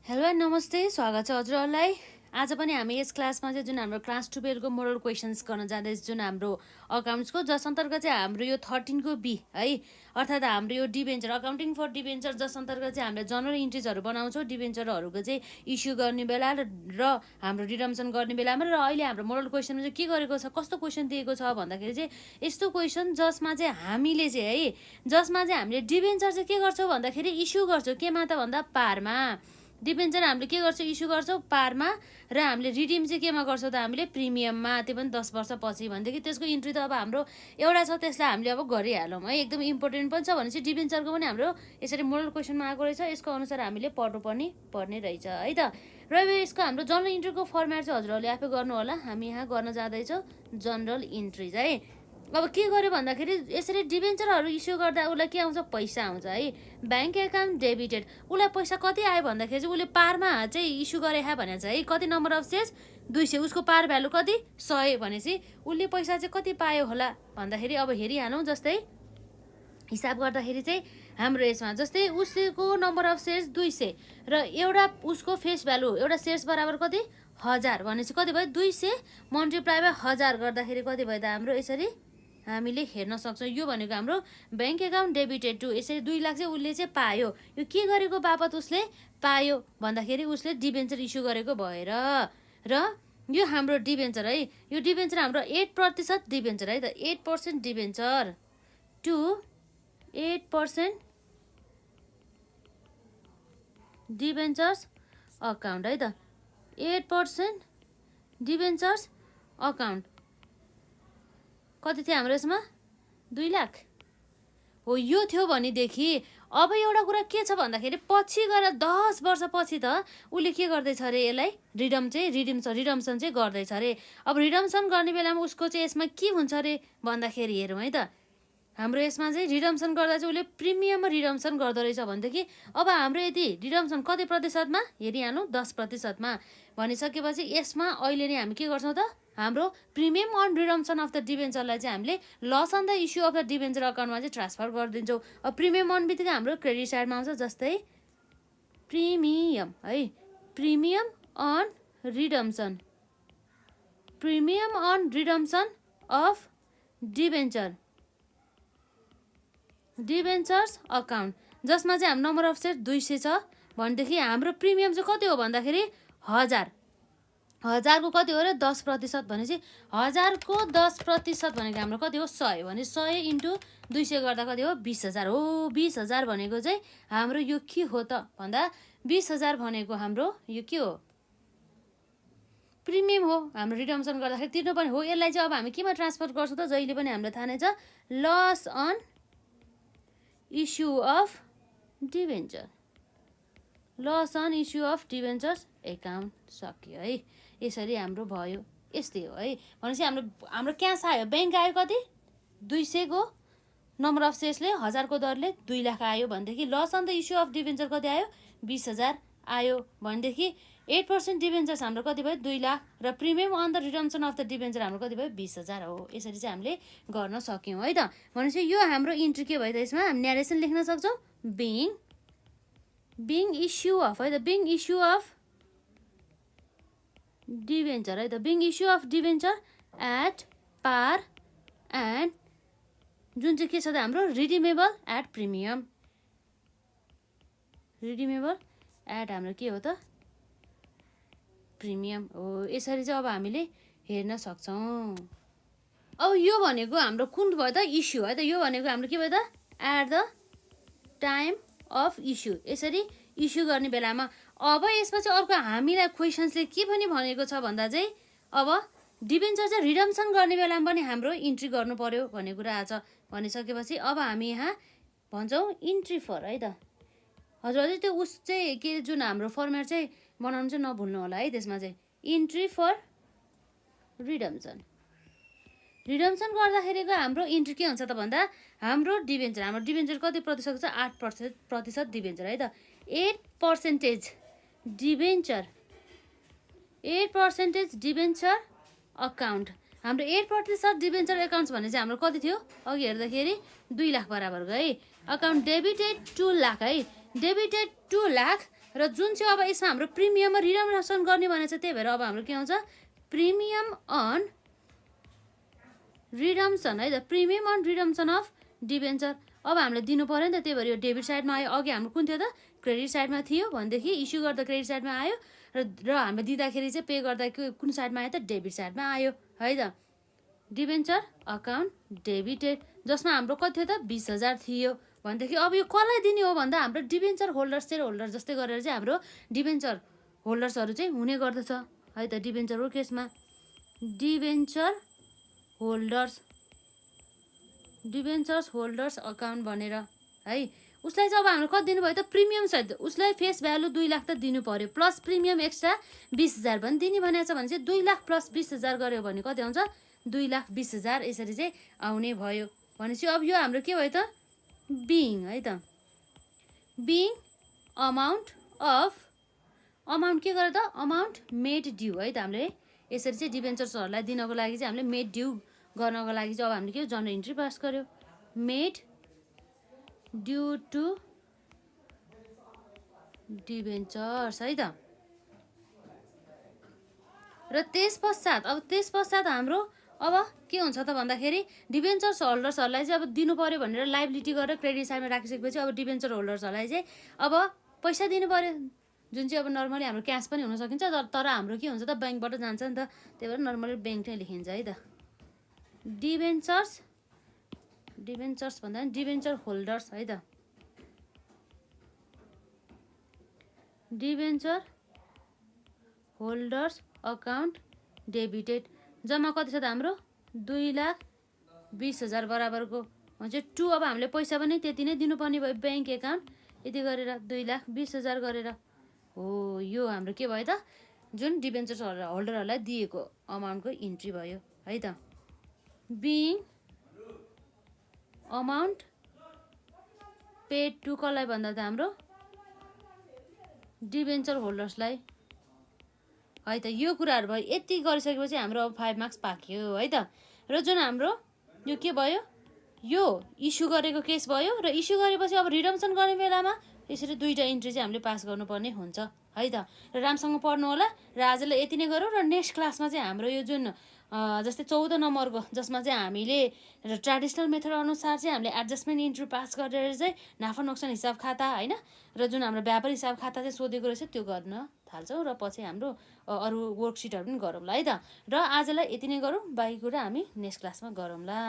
Hello and नमस्ते, स्वागत छ हजुरहरूलाई। आज पनि हामी यस क्लासमा चाहिँ जुन हाम्रो क्लास 12 को मोडल क्वेसन्स गर्न जाँदैछ, जुन हाम्रो अकाउन्ट्सको, जस अन्तर्गत चाहिँ हाम्रो यो 13 को बी है, अर्थात् हाम्रो यो डिबेन्चर, अकाउन्टिङ फर डिबेन्चर, जस अन्तर्गत चाहिँ हामीले जनरल इन्ट्रिजहरू बनाउँछौँ डिबेन्चरहरूको चाहिँ इस्यु गर्ने बेला र हाम्रो रिडम्सन गर्ने बेलामा। र अहिले हाम्रो मोडल क्वेसनमा चाहिँ के गरेको छ, कस्तो क्वेसन दिएको छ भन्दाखेरि चाहिँ यस्तो क्वेसन जसमा चाहिँ हामीले चाहिँ है, जसमा चाहिँ हामीले डिबेन्चर चाहिँ के गर्छौँ भन्दाखेरि इस्यु गर्छौँ केमा त भन्दा पारमा। डिबेन्चर हामीले के गर्छौँ, इस्यु गर्छौँ पारमा, र हामीले रिडिम चाहिँ केमा गर्छौँ त हामीले प्रिमियममा, त्यो पनि 10 वर्षपछि। भनेदेखि त्यसको इन्ट्री त अब हाम्रो एउटा छ, त्यसलाई हामीले अब गरिहालौँ है, एकदम इम्पोर्टेन्ट पनि छ। भनेपछि डिबेन्चरको पनि हाम्रो यसरी मोडल क्वेसनमा आएको रहेछ, यसको अनुसार हामीले पर्ने रहेछ है त। र यसको हाम्रो जनरल इन्ट्रीको फर्मेट चाहिँ हजुरहरूले आफै गर्नु होला। हामी यहाँ गर्न जाँदैछौँ जनरल इन्ट्रिज है। अब के गर्यो भन्दाखेरि यसरी डिबेन्चरहरू इस्यु गर्दा उसलाई के आउँछ, पैसा आउँछ है, ब्याङ्क एकाउन्ट डेबिटेड। उसलाई पैसा कति आयो भन्दाखेरि चाहिँ उसले पारमा चाहिँ इस्यु गरे भनेको छ है, कति नम्बर अफ सेयर्स 200, उसको पार भ्यालु कति 100 भनेपछि उसले पैसा चाहिँ कति पायो होला भन्दाखेरि अब हेरिहालौँ। जस्तै हिसाब गर्दाखेरि चाहिँ हाम्रो यसमा जस्तै उसको नम्बर अफ सेयर्स 200 र एउटा उसको फेस भ्यालु, एउटा सेयर्स बराबर कति 1000 भनेपछि कति भयो, 200 मल्टिप्लाई बाई 1000 गर्दाखेरि कति भयो त हाम्रो, यसरी हामीले हेर्न सक्छौँ। यो भनेको हाम्रो ब्याङ्क एकाउन्ट डेबिटेड टु, यसरी 2 लाख चाहिँ उसले चाहिँ पायो। यो के गरेको बापत उसले पायो भन्दाखेरि उसले डिबेन्चर इस्यु गरेको भएर। र यो हाम्रो डिबेन्चर है, यो डिबेन्चर हाम्रो 8% डिबेन्चर है त, 8% डिबेन्चर टु 8% डिबेन्चर्स अकाउन्ट है त, 8% डिबेन्चर्स अकाउन्ट कति थियो हाम्रो यसमा, 2 लाख हो। यो थियो भनेदेखि अब एउटा कुरा के छ भन्दाखेरि पछि गएर 10 वर्षपछि त उसले के गर्दैछ अरे, यसलाई रिडम्सन चाहिँ गर्दैछ अरे। अब रिडम्सन गर्ने बेलामा उसको चाहिँ यसमा के हुन्छ अरे भन्दाखेरि हेरौँ है त। हाम्रो यसमा चाहिँ रिडम्सन गर्दा चाहिँ उसले प्रिमियममा रिडम्सन गर्दो रहेछ भनेदेखि अब हाम्रो यदि रिडम्सन कति प्रतिशतमा हेरिहालौँ, 10%मा भनिसकेपछि यसमा अहिले नै हामी के गर्छौँ त, हाम्रो premium on redemption of the डिबेन्चरलाई चाहिँ हामीले loss on the issue of the debenture अकाउन्टमा चाहिँ ट्रान्सफर गरिदिन्छौँ। अब प्रिमियम अन बित्तिकै हाम्रो क्रेडिट साइडमा आउँछ, जस्तै प्रिमियम है, premium on redemption, premium on redemption of debentures account, जसमा चाहिँ हाम्रो नम्बर अफ सेयर्स 200 छ भनेदेखि हाम्रो प्रिमियम चाहिँ कति हो भन्दाखेरि 1000 को कति हो र 10% भनेपछि 1000 को 10% भनेको हाम्रो कति हो, 100 भने 100 इन्टु 200 गर्दा कति हो, 20,000 हो। 20,000 भनेको चाहिँ हाम्रो यो के हो त भन्दा 20,000 भनेको हाम्रो यो के हो, प्रिमियम हो। हाम्रो रिडम्सन गर्दाखेरि तिर्नु पनि हो। यसलाई चाहिँ अब हामी केमा ट्रान्सफर गर्छौँ त, जहिले पनि हामीलाई थाहा नै छ, loss on issue of debenture, loss on issue of debentures account सक्यो है। यसरी हाम्रो भयो, यस्तै हो है। भनेपछि हाम्रो क्यास आयो, ब्याङ्क आयो कति 200 को नम्बर अफ सेयर्सले 1000 को दरले 2 लाख आयो भनेदेखि loss on the issue of debenture कति आयो, 20,000 आयो भनेदेखि 8% डिबेन्चर्स हाम्रो कति भयो, 2 लाख, र premium on the redemption of the debenture हाम्रो कति भयो, 20,000 हो। यसरी चाहिँ हामीले गर्न सक्यौँ है त। भनेपछि यो हाम्रो इन्ट्री के भयो त, यसमा हामी न्यारेसन लेख्न सक्छौँ, बिङ इस्यु अफ है त, बिङ इस्यु अफ डिबेन्चर है त, being issue of debenture at par and जुन चाहिँ के छ त हाम्रो redeemable at premium, redeemable at हाम्रो के हो त, प्रिमियम हो। यसरी चाहिँ अब हामीले हेर्न सक्छौँ। अब यो भनेको हाम्रो कुन भयो त, इस्यु है त। यो भनेको हाम्रो के भयो त, at the time of issue, यसरी इस्यु गर्ने बेलामा। अब यसपछि अर्को हामीलाई क्वेसन्सले के पनि भनेको छ भन्दा चाहिँ अब डिबेन्चर चाहिँ रिडम्सन गर्ने बेलामा पनि हाम्रो इन्ट्री गर्नु पर्यो भन्ने कुरा आछ। भनिसकेपछि अब हामी यहाँ भन्छौँ इन्ट्री फर है त। हजुरहरूले त्यो उस चाहिँ के जुन हाम्रो फर्मेट चाहिँ बनाउनु चाहिँ नभुल्नु होला है। त्यसमा चाहिँ इन्ट्री फर रिडम्सन, रिडम्सन गर्दाखेरिको हाम्रो इन्ट्री के हुन्छ त भन्दा हाम्रो डिबेन्चर कति प्रतिशत छ, 8% डिबेन्चर है त। 8% डिबेन्चर अकाउन्ट, हाम्रो 8% डिबेन्चर एकाउन्ट्स भने चाहिँ हाम्रो कति थियो, अघि हेर्दाखेरि 2 लाख बराबरको है। अकाउन्ट डेबिटेड 2 लाख है, डेबिटेड 2 लाख र जुन चाहिँ अब यसमा हाम्रो प्रिमियममा रिडम्सन गर्ने भने चाहिँ त्यही भएर अब हाम्रो के आउँछ प्रिमियम अन रिडम्सन है त premium on redemption of debenture अब हामीले दिनु पर्यो नि त त्यही भएर यो डेबिट साइडमा आयो अघि हाम्रो कुन थियो त क्रेडिट साइडमा थियो भनेदेखि इस्यु गर्दा क्रेडिट साइडमा आयो र हामीले दिँदाखेरि चाहिँ पे गर्दा कुन साइडमा आयो त डेबिट साइडमा आयो है त डिबेन्चर अकाउन्ट डेबिटेड जसमा हाम्रो कति थियो त 20,000 थियो भनेदेखि अब यो कसलाई दिने हो भन्दा हाम्रो डिबेन्चर होल्डर सेयर होल्डर जस्तै गरेर चाहिँ हाम्रो डिबेन्चर होल्डर्सहरू चाहिँ हुने गर्दछ है त डिबेन्चरको केसमा डिबेन्चर होल्डर्स अकाउन्ट भनेर है उसलाई चाहिँ अब हाम्रो कति दिनुभयो त प्रिमियम सहित उसलाई फेस भ्यालु 2 लाख त दिनु पर्यो प्लस प्रिमियम एक्स्ट्रा 20,000 पनि दिने भनेको छ भने चाहिँ 2 लाख प्लस 20,000 गर्यो भने कति आउँछ 2,20,000 यसरी चाहिँ आउने भयो भनेपछि अब यो हाम्रो के भयो त बिङ है त बिङ अमाउन्ट के गर्यो त अमाउन्ट मेड ड्यू है त हामीले यसरी चाहिँ डिबेन्चर्सहरूलाई दिनको लागि चाहिँ हामीले मेड ड्यू गर्नको लागि चाहिँ अब हामीले के जर्नल इन्ट्री पास गर्यो मेड ड्यू टु डिबेन्चर्स है त र त्यसपश्चात हाम्रो अब के हुन्छ त भन्दाखेरि डिबेन्चर्स होल्डर्सहरूलाई चाहिँ अब दिनु पर्यो भनेर लाइबिलिटी गरेर क्रेडिट साइडमा राखिसकेपछि अब डिबेन्चर होल्डर्सहरूलाई चाहिँ अब पैसा दिनु पर्यो जुन चाहिँ अब नर्मली हाम्रो क्यास पनि हुन सकिन्छ तर हाम्रो के हुन्छ त ब्याङ्कबाट जान्छ नि त त्यही भएर नर्मली ब्याङ्क नै लेखिन्छ है त डिबेन्चर्स भन्दा पनि डिबेन्चर होल्डर्स है त डिबेन्चर होल्डर्स अकाउन्ट डेबिटेड जम्मा कति छ त हाम्रो 2,20,000 बराबरको भन्छ 2 अब हामीले पैसा पनि त्यति नै दिनुपर्ने भयो ब्याङ्क एकाउन्ट यति गरेर 2,20,000 गरेर हो यो हाम्रो के भयो त जुन डिबेन्चर्स होल्डरहरूलाई दिएको अमाउन्टको इन्ट्री भयो है त बिङ अमाउन्ट पेड टु कसलाई भन्दा त हाम्रो डिबेन्चर होल्डर्सलाई है त यो कुराहरू भयो यति गरिसकेपछि हाम्रो अब 5 मार्क्स पाक्यो है त र जुन हाम्रो यो के भयो यो इस्यु गरेको केस भयो र इस्यु गरेपछि अब रिडम्सन गर्ने बेलामा यसरी दुईटा इन्ट्री चाहिँ हामीले पास गर्नुपर्ने हुन्छ है त र राम्रोसँग पढ्नु होला र आजलाई यति नै गरौँ र नेक्स्ट क्लासमा चाहिँ हाम्रो यो जुन जस्तै 14 नम्बरको जसमा चाहिँ हामीले ट्रेडिसनल मेथड अनुसार चाहिँ हामीले एडजस्टमेन्ट इन्ट्री पास गरेर चाहिँ नाफा नोक्सान हिसाब खाता होइन र जुन हाम्रो व्यापार हिसाब खाता चाहिँ सोधेको रहेछ त्यो गर्न थाल्छौँ र पछि हाम्रो अरू वर्कसिटहरू पनि गरौँला है त र आजलाई यति नै गरौँ बाँकी कुरा हामी नेक्स्ट क्लासमा गरौँला।